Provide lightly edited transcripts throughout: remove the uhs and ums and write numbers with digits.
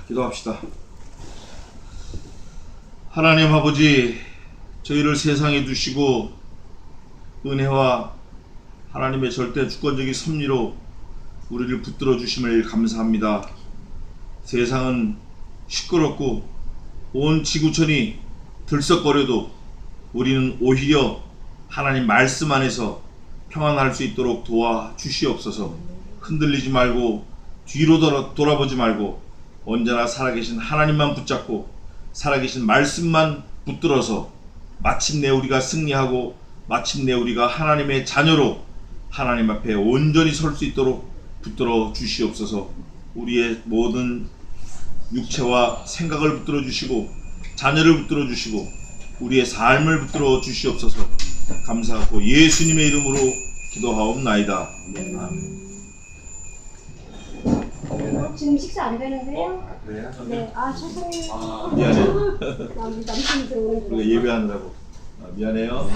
기도합시다. 하나님 아버지, 저희를 세상에 두시고 은혜와 하나님의 절대 주권적인 섭리로 우리를 붙들어 주심을 감사합니다. 세상은 시끄럽고 온 지구촌이 들썩거려도 우리는 오히려 하나님 말씀 안에서 평안할 수 있도록 도와주시옵소서. 흔들리지 말고 뒤로 돌아보지 말고 언제나 살아계신 하나님만 붙잡고 살아계신 말씀만 붙들어서 마침내 우리가 승리하고 마침내 우리가 하나님의 자녀로 하나님 앞에 온전히 설 수 있도록 붙들어 주시옵소서. 우리의 모든 육체와 생각을 붙들어 주시고 자녀를 붙들어 주시고 우리의 삶을 붙들어 주시옵소서. 감사하고 예수님의 이름으로 기도하옵나이다. 아멘. 지금 식사 안 되는데요? 그래요? 네. 죄송해요. 미안해. 남편이 들어오는 거. 우리가 예배하느라고. 미안해요.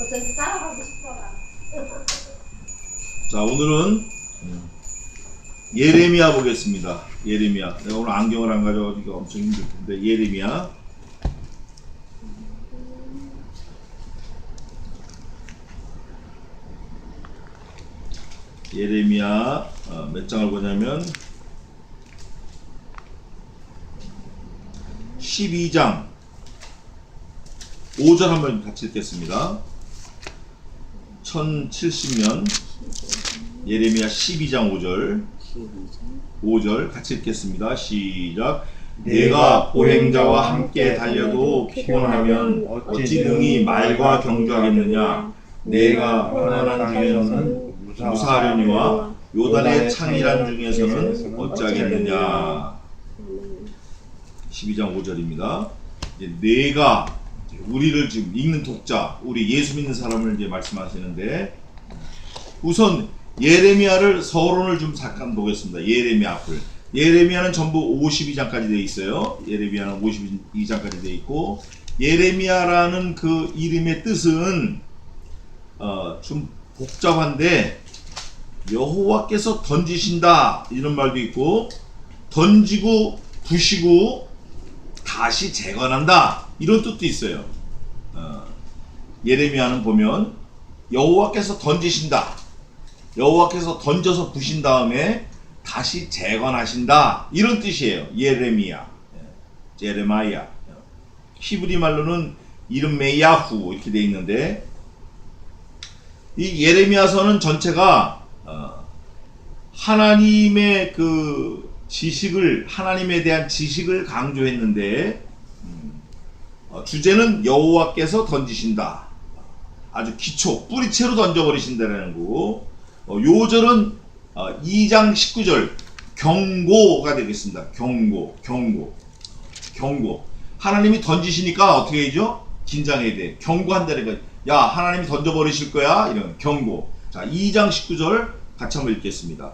어쩐지 따라가고 싶어라. 자, 오늘은 예레미야 보겠습니다. 예레미야. 내가 오늘 안경을 안 가져가지고 엄청 힘들 텐데 예레미야. 예레미야 몇 장을 보냐면 12장 5절 한번 같이 읽겠습니다. 1070년 예레미야 12장 5절 같이 읽겠습니다. 시작. 내가 보행자와 함께 달려도 피곤하면 어찌 능히 말과 경주하겠느냐. 내가 편안한 중에서는 무사하려니와 요단의 창이란 중에서는 어찌하겠느냐. 12장 5절입니다. 이제 내가 우리를 지금 읽는 독자, 우리 예수 믿는 사람을 이제 말씀하시는데, 우선 예레미야를 서론을 좀 잠깐 보겠습니다. 예레미야 앞을. 예레미야는 전부 52장까지 되어 있어요. 예레미야는 52장까지 되어 있고, 예레미야라는 그 이름의 뜻은 좀 복잡한데, 여호와께서 던지신다 이런 말도 있고, 던지고 부시고 다시 재건한다 이런 뜻도 있어요. 예레미야는 보면 여호와께서 던지신다, 여호와께서 던져서 부신 다음에 다시 재건하신다 이런 뜻이에요. 예레미야, 제레마야. 히브리 말로는 이름 메야후 이렇게 되어 있는데, 이 예레미야서는 전체가 하나님의 그 지식을, 하나님에 대한 지식을 강조했는데, 주제는 여호와께서 던지신다. 아주 기초, 뿌리채로 던져버리신다라는 거고, 요절은 2장 19절 경고가 되겠습니다. 경고. 하나님이 던지시니까 어떻게 해야죠? 긴장해야 돼. 경고한다는 거. 야, 하나님이 던져버리실 거야. 이런 경고. 자, 2장 19절 같이 한번 읽겠습니다.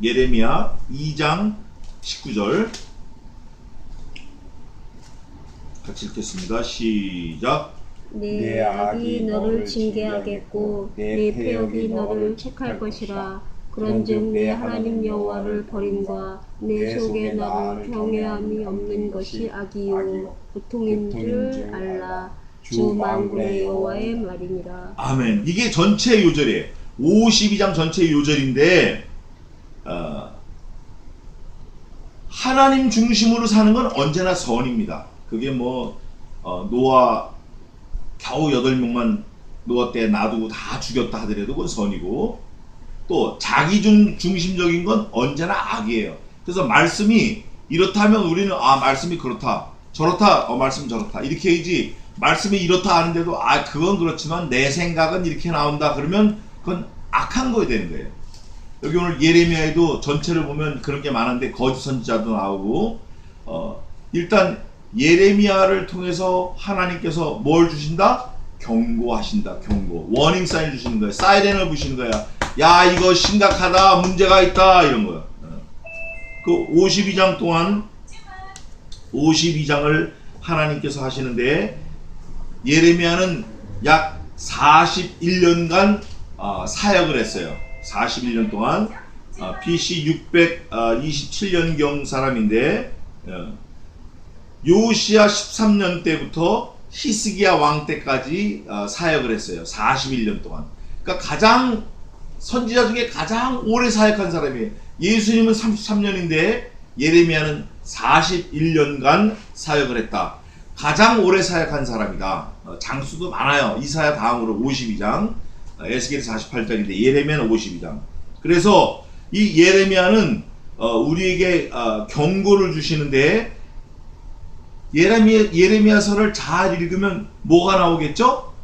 예레미야 2장 19절 같이 읽겠습니다. 시작. 내 악이 너를 징계하겠고 내 패역이 너를 책할 것이라. 그런즉 내 하나님 여호와를 버림과 내 속에 나를 경외함이 없는 것이 악이요 고통인 줄 알라. 주 만군의 여호와의 말이니라. 아멘. 이게 전체 요절이에요. 52장 전체 요절인데, 하나님 중심으로 사는 건 언제나 선입니다. 그게 뭐 노아 겨우 8명만 노아 때 놔두고 다 죽였다 하더라도 그건 선이고, 또 자기 중심적인 건 언제나 악이에요. 그래서 말씀이 이렇다면 우리는 말씀이 그렇다 저렇다, 말씀은 저렇다 이렇게 해야지, 말씀이 이렇다 하는데도 그건 그렇지만 내 생각은 이렇게 나온다 그러면 그건 악한 거야 되는 거예요. 여기 오늘 예레미야에도 전체를 보면 그런 게 많은데 거짓 선지자도 나오고, 일단 예레미야를 통해서 하나님께서 뭘 주신다? 경고하신다. 경고. 워닝 사인 주시는 거예요. 사이렌을 부시는 거야. 야, 이거 심각하다, 문제가 있다 이런 거야. 그 52장 동안 52장을 하나님께서 하시는데, 예레미야는 약 41년간 사역을 했어요. 41년 동안 BC 627년경 사람인데 요시야 13년 때부터 히스기야 왕 때까지 사역을 했어요. 41년 동안. 그러니까 가장 선지자 중에 가장 오래 사역한 사람이에요. 예수님은 33년인데 예레미야는 41년간 사역을 했다. 가장 오래 사역한 사람이다. 장수도 많아요. 이사야 다음으로 52장, 에스겔 48장인데 예레미야는 52장. 그래서 이 예레미야는 우리에게 경고를 주시는데 예레미야서를 잘 읽으면 뭐가 나오겠죠?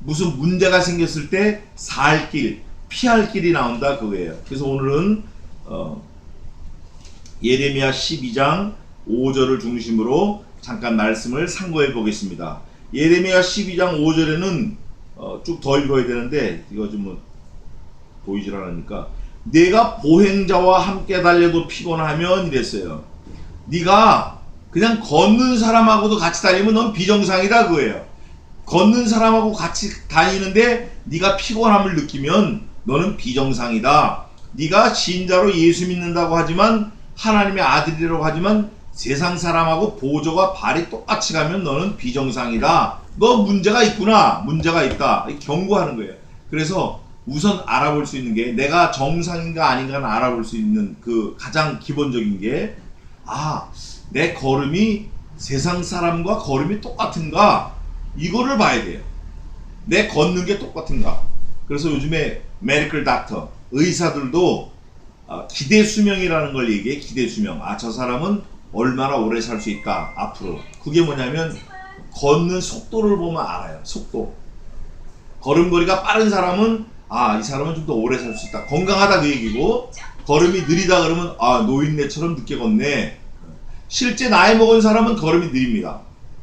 무슨 문제가 생겼을 때 살 길, 피할 길이 나온다 그거예요. 그래서 오늘은 예레미야 12장 5절을 중심으로 잠깐 말씀을 상고해 보겠습니다. 예레미야 12장 5절에는 쭉 더 읽어야 되는데 이거 좀 보이질 않으니까 내가 보행자와 함께 달려도 피곤하면 이랬어요. 네가 그냥 걷는 사람하고도 같이 다니면 넌 비정상이다 그거예요. 걷는 사람하고 같이 다니는데 네가 피곤함을 느끼면 너는 비정상이다. 네가 신자로 예수 믿는다고 하지만 하나님의 아들이라고 하지만 세상 사람하고 보조가 발이 똑같이 가면 너는 비정상이다. 너 문제가 있구나. 문제가 있다. 경고하는 거예요. 그래서 우선 알아볼 수 있는 게 내가 정상인가 아닌가는 알아볼 수 있는 그 가장 기본적인 게 내 걸음이 세상 사람과 걸음이 똑같은가 이거를 봐야 돼요. 내 걷는 게 똑같은가. 그래서 요즘에 메디컬 닥터 의사들도 기대 수명이라는 걸 얘기해. 기대 수명. 저 사람은 얼마나 오래 살 수 있다 앞으로. 그게 뭐냐면 걷는 속도를 보면 알아요. 속도. 걸음걸이가 빠른 사람은 이 사람은 좀 더 오래 살 수 있다. 건강하다 그 얘기고, 걸음이 느리다 그러면 노인네처럼 늦게 걷네. 실제 나이 먹은 사람은 걸음이 느립니다.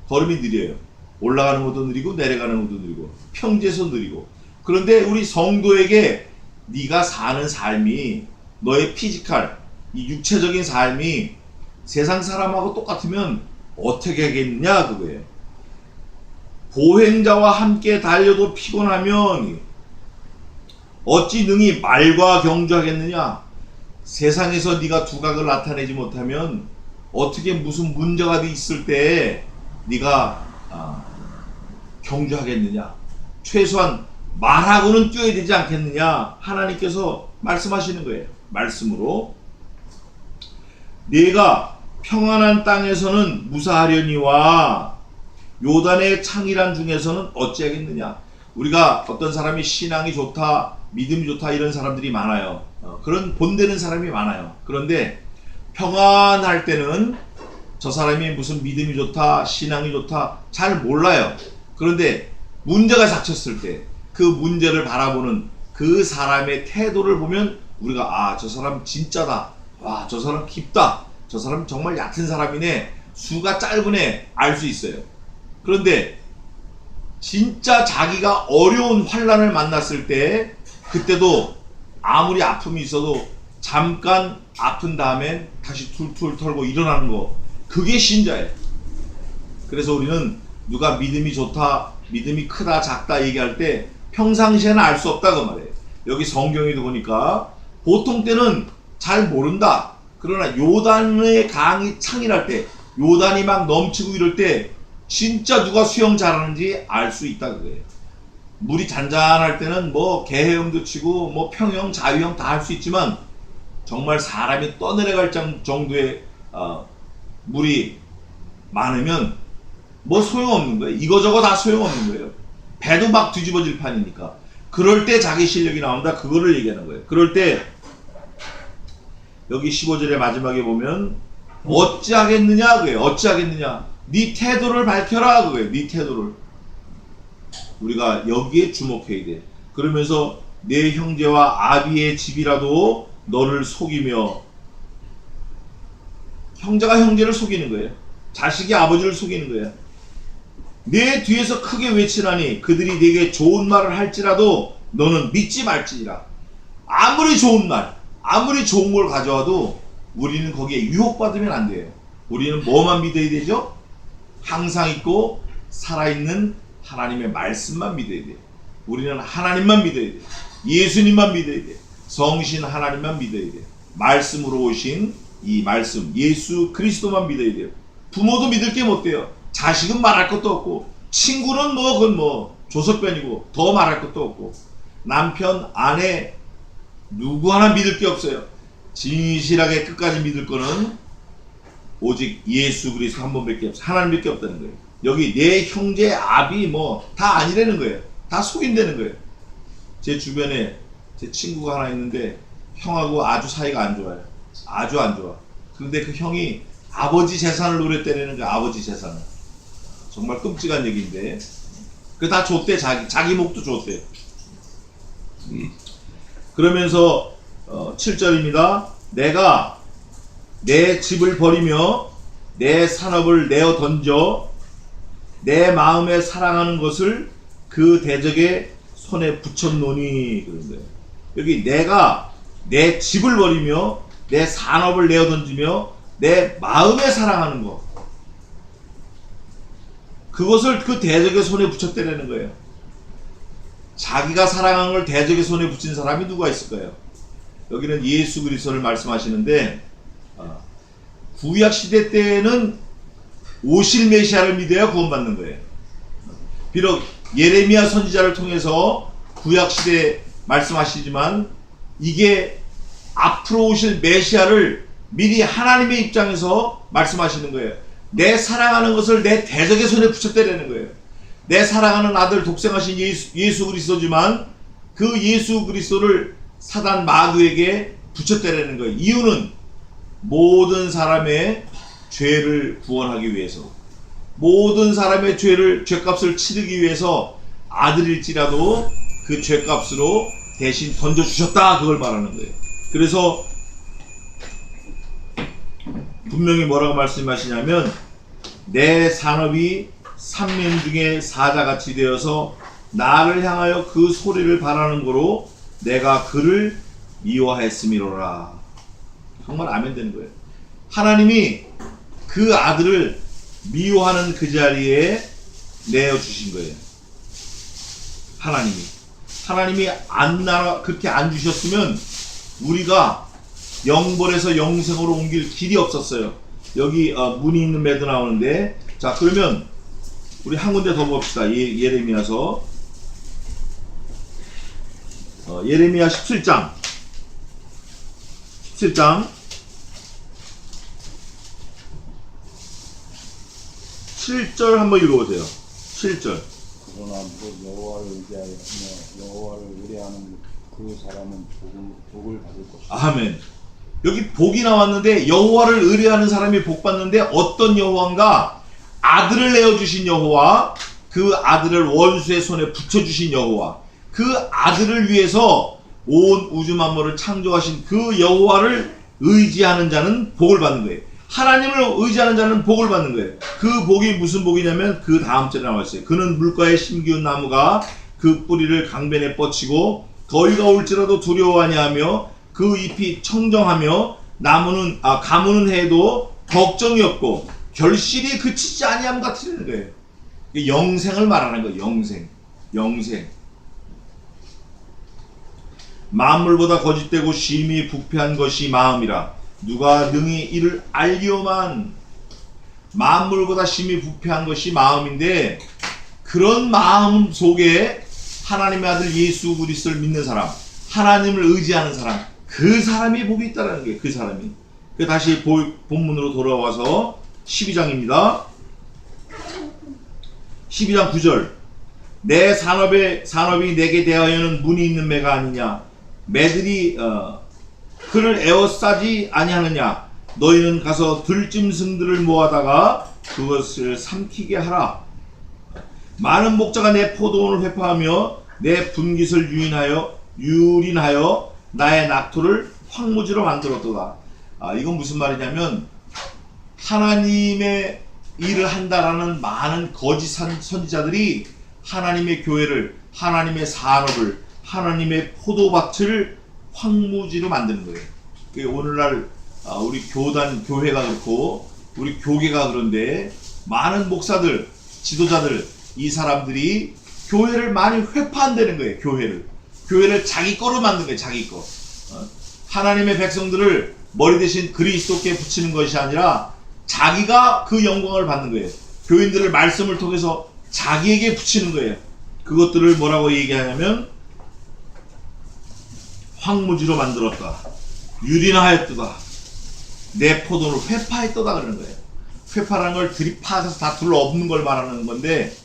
걸음이 느려요. 올라가는 것도 느리고 내려가는 것도 느리고 평지에서 느리고. 그런데 우리 성도에게 네가 사는 삶이 너의 피지컬, 이 육체적인 삶이 세상 사람하고 똑같으면 어떻게 하겠느냐 그거예요. 보행자와 함께 달려도 피곤하면 어찌 능히 말과 경주하겠느냐. 세상에서 네가 두각을 나타내지 못하면 어떻게 무슨 문제가 있을 때 네가 경주하겠느냐. 최소한 말하고는 뛰어야 되지 않겠느냐. 하나님께서 말씀하시는 거예요. 말씀으로 네가 평안한 땅에서는 무사하려니와 요단의 창이란 중에서는 어찌하겠느냐. 우리가 어떤 사람이 신앙이 좋다, 믿음이 좋다 이런 사람들이 많아요. 그런 본되는 사람이 많아요. 그런데 평안할 때는 저 사람이 무슨 믿음이 좋다, 신앙이 좋다 잘 몰라요. 그런데 문제가 닥쳤을 때 그 문제를 바라보는 그 사람의 태도를 보면 우리가 저 사람 진짜다, 저 사람 깊다, 저 사람 정말 얕은 사람이네, 수가 짧으네 알 수 있어요. 그런데 진짜 자기가 어려운 환난을 만났을 때 그때도 아무리 아픔이 있어도 잠깐 아픈 다음에 다시 툴툴 털고 일어나는 거, 그게 신자예요. 그래서 우리는 누가 믿음이 좋다, 믿음이 크다, 작다 얘기할 때 평상시에는 알 수 없다 그 말이에요. 여기 성경에도 보니까 보통 때는 잘 모른다. 그러나 요단의 강이 창이랄 때, 요단이 막 넘치고 이럴 때 진짜 누가 수영 잘하는지 알 수 있다 그거예요. 물이 잔잔할 때는 뭐 개헤엄도 치고 뭐 평영, 자유형 다 할 수 있지만 정말 사람이 떠내려갈 정도의 물이 많으면 뭐 소용없는 거예요. 이거저거 다 소용없는 거예요. 배도 막 뒤집어질 판이니까. 그럴 때 자기 실력이 나온다. 그거를 얘기하는 거예요. 그럴 때 여기 15절의 마지막에 보면 어찌하겠느냐 그거예요. 어찌하겠느냐. 네 태도를 밝혀라 그거예요. 네 태도를. 우리가 여기에 주목해야 돼. 그러면서 내 형제와 아비의 집이라도 너를 속이며, 형제가 형제를 속이는 거예요. 자식이 아버지를 속이는 거예요. 내 뒤에서 크게 외치나니 그들이 네게 좋은 말을 할지라도 너는 믿지 말지니라. 아무리 좋은 말, 아무리 좋은 걸 가져와도 우리는 거기에 유혹받으면 안 돼요. 우리는 뭐만 믿어야 되죠? 항상 있고 살아있는 하나님의 말씀만 믿어야 돼요. 우리는 하나님만 믿어야 돼. 예수님만 믿어야 돼. 성신 하나님만 믿어야 돼. 말씀으로 오신 이 말씀 예수 그리스도만 믿어야 돼요. 부모도 믿을 게 못 돼요. 자식은 말할 것도 없고, 친구는 뭐 그건 뭐 조석변이고 더 말할 것도 없고, 남편 아내 누구 하나 믿을 게 없어요. 진실하게 끝까지 믿을 거는 오직 예수 그리스도 한 분밖에 없어요. 하나님밖에 없다는 거예요. 여기 내 형제 아비 뭐 다 아니라는 거예요. 다 속인다는 거예요. 제 주변에 제 친구가 하나 있는데 형하고 아주 사이가 안 좋아요. 아주 안 좋아. 그런데 그 형이 아버지 재산을 노렸다는 거야. 아버지 재산을. 정말 끔찍한 얘기인데 그 다 줬대. 자기 목도 줬대. 그러면서 7절입니다. 내가 내 집을 버리며 내 산업을 내어 던져 내 마음에 사랑하는 것을 그 대적의 손에 붙였노니. 그런데 여기 내가 내 집을 버리며 내 산업을 내어 던지며 내 마음에 사랑하는 것, 그것을 그 대적의 손에 붙였다는 거예요. 자기가 사랑한 걸 대적의 손에 붙인 사람이 누가 있을까요? 여기는 예수 그리스도를 말씀하시는데, 구약 시대 때는 오실 메시아를 믿어야 구원받는 거예요. 비록 예레미야 선지자를 통해서 구약 시대 말씀하시지만 이게 앞으로 오실 메시아를 미리 하나님의 입장에서 말씀하시는 거예요. 내 사랑하는 것을 내 대적의 손에 붙였다는 거예요. 내 사랑하는 아들 독생하신 예수 그리스도지만 그 예수 그리스도를 사단 마귀에게 붙였다는 거예요. 이유는 모든 사람의 죄를 구원하기 위해서, 모든 사람의 죄값을 치르기 위해서 아들일지라도 그 죄값으로 대신 던져주셨다, 그걸 말하는 거예요. 그래서 분명히 뭐라고 말씀하시냐면 내 산업이 삼면 중에 사자같이 되어서 나를 향하여 그 소리를 바라는 거로 내가 그를 미워했음이로라. 정말 아멘 되는 거예요. 하나님이 그 아들을 미워하는 그 자리에 내어주신 거예요. 하나님이 그렇게 안 주셨으면 우리가 영벌에서 영생으로 옮길 길이 없었어요. 여기 문이 있는 매도 나오는데, 자 그러면 우리 한 군데 더 봅시다. 예레미야서 예레미야 17장 7절 한번 읽어보세요. 7절. 그러나 그 여호와를 의지하며 여호와를 의뢰하는 그 사람은 복을 받을 것이다. 아멘. 여기 복이 나왔는데 여호와를 의뢰하는 사람이 복 받는데, 어떤 여호와인가? 아들을 내어주신 여호와, 그 아들을 원수의 손에 붙여주신 여호와, 그 아들을 위해서 온 우주 만물을 창조하신 그 여호와를 의지하는 자는 복을 받는 거예요. 하나님을 의지하는 자는 복을 받는 거예요. 그 복이 무슨 복이냐면 그 다음 절에 나와 있어요. 그는 물가에 심기운 나무가 그 뿌리를 강변에 뻗치고 더위가 올지라도 두려워하니 하며 그 잎이 청정하며 가무는 해도 걱정이 없고 결실이 그치지 아니함 같으는 거예요. 영생을 말하는 거예요. 영생. 만물보다 거짓되고 심히 부패한 것이 마음이라 누가 능히 이를 알리오만. 만물보다 심히 부패한 것이 마음인데, 그런 마음 속에 하나님의 아들 예수 그리스도를 믿는 사람, 하나님을 의지하는 사람, 그 사람이 복이 있다는 게, 그 사람이. 다시 본문으로 돌아와서 12장입니다. 12장 9절. 내 산업이 내게 대하여는 문이 있는 매가 아니냐. 매들이 그를 에워싸지 아니하느냐. 너희는 가서 들짐승들을 모아다가 그것을 삼키게 하라. 많은 목자가 내 포도원을 회파하며 내 분깃을 유린하여 나의 낙토를 황무지로 만들었도다. 이건 무슨 말이냐면, 하나님의 일을 한다라는 많은 거짓 선지자들이 하나님의 교회를, 하나님의 산업을, 하나님의 포도밭을 황무지로 만드는 거예요. 오늘날 우리 교회가 그렇고 우리 교계가 그런데, 많은 목사들, 지도자들, 이 사람들이 교회를 많이 회파한다는 거예요. 교회를 자기 거로 만든 거예요. 자기 거. 하나님의 백성들을 머리 대신 그리스도께 붙이는 것이 아니라 자기가 그 영광을 받는 거예요. 교인들을 말씀을 통해서 자기에게 붙이는 거예요. 그것들을 뭐라고 얘기하냐면 황무지로 만들었다. 유린하였도다. 내 포도를 회파했도다 그러는 거예요. 회파라는 걸 들이파서 다 둘러엎는 걸 말하는 건데,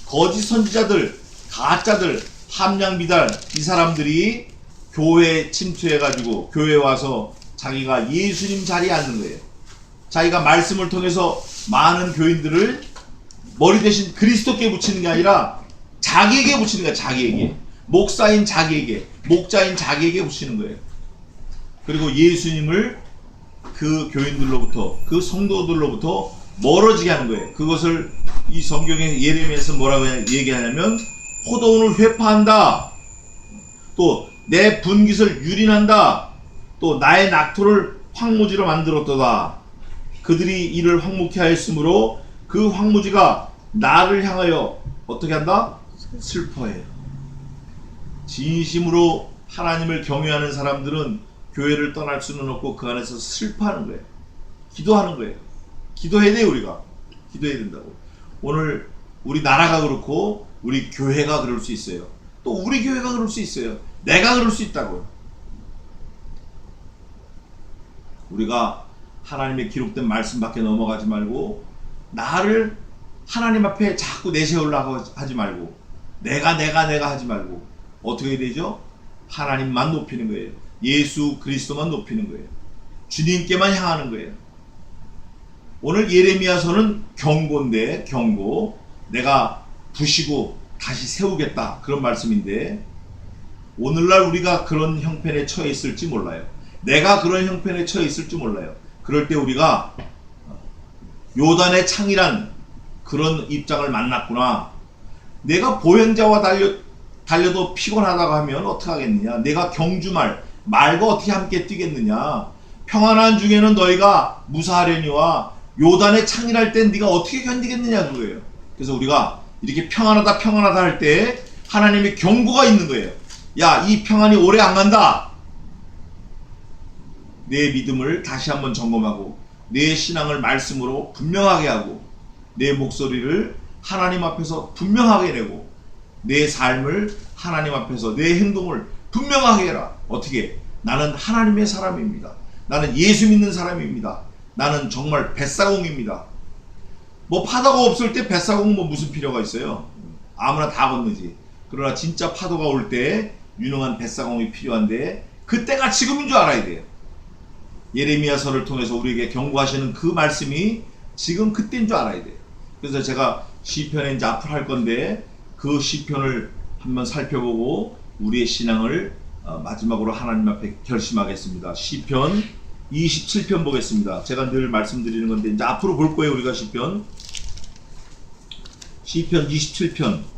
거짓 선지자들, 가짜들, 함량미달 이 사람들이 교회에 침투해가지고 교회에 와서 자기가 예수님 자리에 앉는 거예요. 자기가 말씀을 통해서 많은 교인들을 머리 대신 그리스도께 붙이는 게 아니라 자기에게 붙이는 거야. 자기에게. 목사인 자기에게, 목자인 자기에게 붙이는 거예요. 그리고 예수님을 그 교인들로부터, 그 성도들로부터 멀어지게 하는 거예요. 그것을 이 성경의 예레미야에서 뭐라고 얘기하냐면 포도원을 회파한다. 또 내 분깃을 유린한다. 또 나의 낙토를 황무지로 만들었도다. 그들이 이를 황무케 하였으므로 그 황무지가 나를 향하여 어떻게 한다? 슬퍼해요. 진심으로 하나님을 경외하는 사람들은 교회를 떠날 수는 없고 그 안에서 슬퍼하는 거예요. 기도하는 거예요. 기도해야 돼요. 우리가 기도해야 된다고. 오늘 우리 나라가 그렇고 우리 교회가 그럴 수 있어요. 또 우리 교회가 그럴 수 있어요. 내가 그럴 수 있다고요. 우리가 하나님의 기록된 말씀밖에 넘어가지 말고 나를 하나님 앞에 자꾸 내세우려고 하지 말고 내가 하지 말고 어떻게 해야 되죠? 하나님만 높이는 거예요. 예수 그리스도만 높이는 거예요. 주님께만 향하는 거예요. 오늘 예레미야서는 경고인데, 경고. 내가 부시고 다시 세우겠다, 그런 말씀인데, 오늘날 우리가 그런 형편에 처해 있을지 몰라요. 내가 그런 형편에 처해 있을지 몰라요. 그럴 때 우리가 요단의 창이란 그런 입장을 만났구나. 내가 보행자와 달려도 피곤하다고 하면 어떻게 하겠느냐. 내가 경주말, 말과 어떻게 함께 뛰겠느냐. 평안한 중에는 너희가 무사하려니와 요단의 창이랄 땐 네가 어떻게 견디겠느냐 그거예요. 그래서 우리가 이렇게 평안하다 할 때 하나님의 경고가 있는 거예요. 야, 이 평안이 오래 안 간다. 내 믿음을 다시 한번 점검하고 내 신앙을 말씀으로 분명하게 하고 내 목소리를 하나님 앞에서 분명하게 내고 내 삶을 하나님 앞에서 내 행동을 분명하게 해라. 어떻게? 나는 하나님의 사람입니다. 나는 예수 믿는 사람입니다. 나는 정말 뱃사공입니다. 뭐 파도가 없을 때 뱃사공 뭐 무슨 필요가 있어요? 아무나 다 건너지. 그러나 진짜 파도가 올 때 유능한 뱃사공이 필요한데 그때가 지금인 줄 알아야 돼요. 예레미야서를 통해서 우리에게 경고하시는 그 말씀이 지금 그때인 줄 알아야 돼요. 그래서 제가 시편에 이제 앞으로 할 건데 그 시편을 한번 살펴보고 우리의 신앙을 마지막으로 하나님 앞에 결심하겠습니다. 시편 27편 보겠습니다. 제가 늘 말씀드리는 건데 이제 앞으로 볼 거예요. 우리가 시편 27편.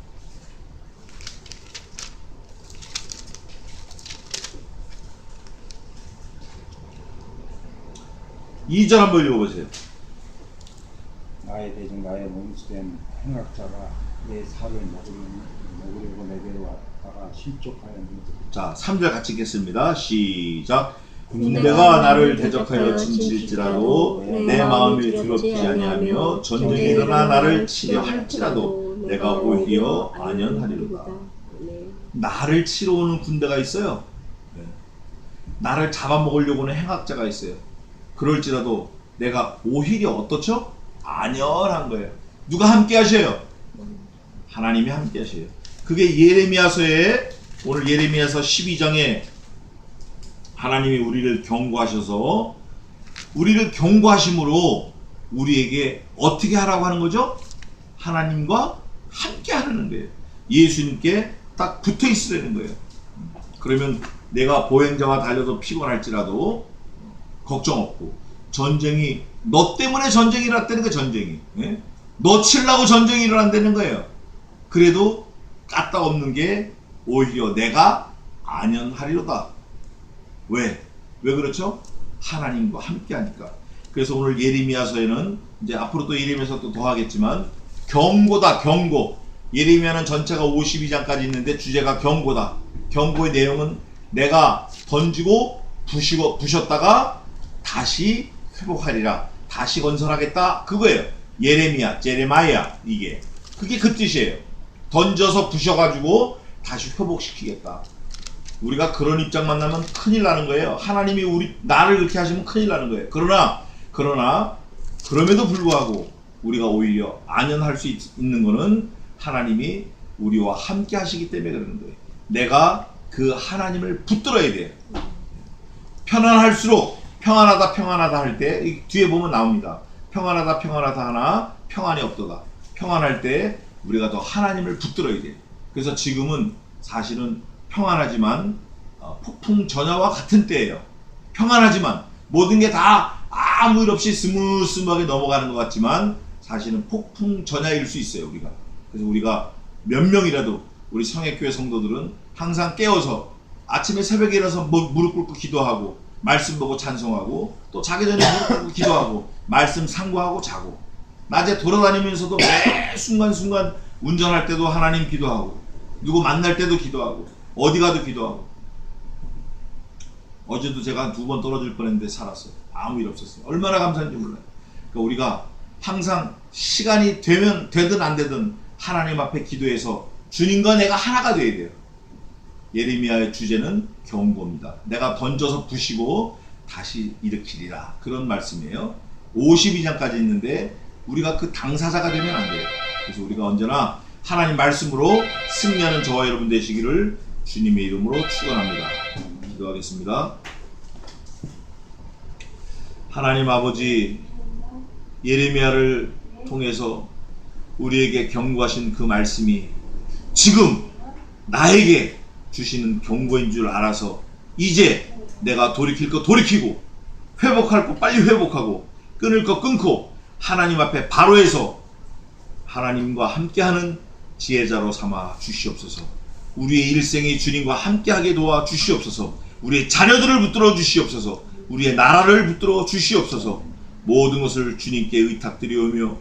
이 절 한번 읽어보세요. 나의 대적 나의 몸수된 행악자가 내 살을 먹으려고 내게로 왔다가 실족하였느니라. 자, 3절 같이 읽겠습니다. 시작. 군대가 나를 대적하여 진칠지라도 내 마음이 두렵지 아니하며 전쟁이 일어나 나를 치려 할지라도 내가 오히려 안연하리로다. 나를 치러 오는 군대가 있어요. 나를 잡아먹으려고 하는 행악자가 있어요. 그럴지라도 내가 오히려 어떻죠? 안연한 거예요. 누가 함께 하셔요? 하나님이 함께 하셔요. 그게 예레미야서에, 오늘 예레미야서 12장에 하나님이 우리를 경고하셔서 우리를 경고하심으로 우리에게 어떻게 하라고 하는 거죠? 하나님과 함께 하라는 거예요. 예수님께 딱 붙어 있으라는 거예요. 그러면 내가 보행자와 달려도 피곤할지라도 걱정 없고, 전쟁이 너 때문에 전쟁이 일어났다는 거예요. 전쟁이 너 치려고 전쟁이 일어난다는 거예요. 그래도 까딱없는 게 오히려 내가 안연하리로다. 왜 그렇죠? 하나님과 함께 하니까. 그래서 오늘 예레미야서에는 이제 앞으로 또 예레미야서 또 더 하겠지만 경고다. 경고. 예레미야는 전체가 52장까지 있는데 주제가 경고다. 경고의 내용은 내가 던지고 부셨다가 다시 회복하리라. 다시 건설하겠다. 그거예요. 예레미야, 제레마야 이게. 그게 그 뜻이에요. 던져서 부셔가지고 다시 회복시키겠다. 우리가 그런 입장 만나면 큰일 나는 거예요. 하나님이 나를 그렇게 하시면 큰일 나는 거예요. 그러나 그럼에도 불구하고 우리가 오히려 안연할 수 있는 거는 하나님이 우리와 함께 하시기 때문에 그러는 거예요. 내가 그 하나님을 붙들어야 돼요. 편안할수록 평안하다 할 때 뒤에 보면 나옵니다. 평안하다 하나 평안이 없도다. 평안할 때 우리가 더 하나님을 붙들어야 돼요. 그래서 지금은 사실은 평안하지만 폭풍 전야와 같은 때예요. 평안하지만 모든 게 다 아무 일 없이 스무스하게 넘어가는 것 같지만 사실은 폭풍 전야일 수 있어요. 그래서 우리가 몇 명이라도 우리 성액교회 성도들은 항상 깨어서 아침에 새벽에 일어나서 무릎 꿇고 기도하고 말씀 보고 찬송하고 또 자기 전에 무릎 꿇고 기도하고 말씀 상고하고 자고 낮에 돌아다니면서도 매 순간순간 운전할 때도 하나님 기도하고 누구 만날 때도 기도하고 어디 가도 기도하고 어제도 제가 2번 떨어질 뻔했는데 살았어요. 아무 일 없었어요. 얼마나 감사한지 몰라요. 그러니까 우리가 항상 시간이 되든 안 되든 하나님 앞에 기도해서 주님과 내가 하나가 돼야 돼요. 예레미야의 주제는 경고입니다. 내가 던져서 부시고 다시 일으키리라. 그런 말씀이에요. 52장까지 있는데 우리가 그 당사자가 되면 안 돼요. 그래서 우리가 언제나 하나님 말씀으로 승리하는 저와 여러분 되시기를 주님의 이름으로 축원합니다. 기도하겠습니다. 하나님 아버지, 예레미야를 통해서 우리에게 경고하신 그 말씀이 지금 나에게 주시는 경고인 줄 알아서 이제 내가 돌이킬 거 돌이키고 회복할 거 빨리 회복하고 끊을 거 끊고 하나님 앞에 바로 해서 하나님과 함께하는 지혜자로 삼아 주시옵소서. 우리의 일생이 주님과 함께하게 도와 주시옵소서. 우리의 자녀들을 붙들어 주시옵소서. 우리의 나라를 붙들어 주시옵소서. 모든 것을 주님께 의탁드리오며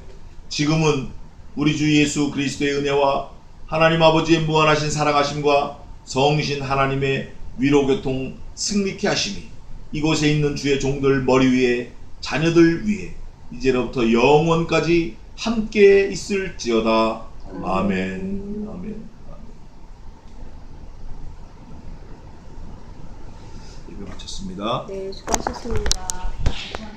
지금은 우리 주 예수 그리스도의 은혜와 하나님 아버지의 무한하신 사랑하심과 성신 하나님의 위로교통 승리케 하심이 이곳에 있는 주의 종들 머리 위에 자녀들 위에 이제로부터 영원까지 함께 있을지어다. 아멘. 아멘. 예배 마쳤습니다. 네, 수고하셨습니다.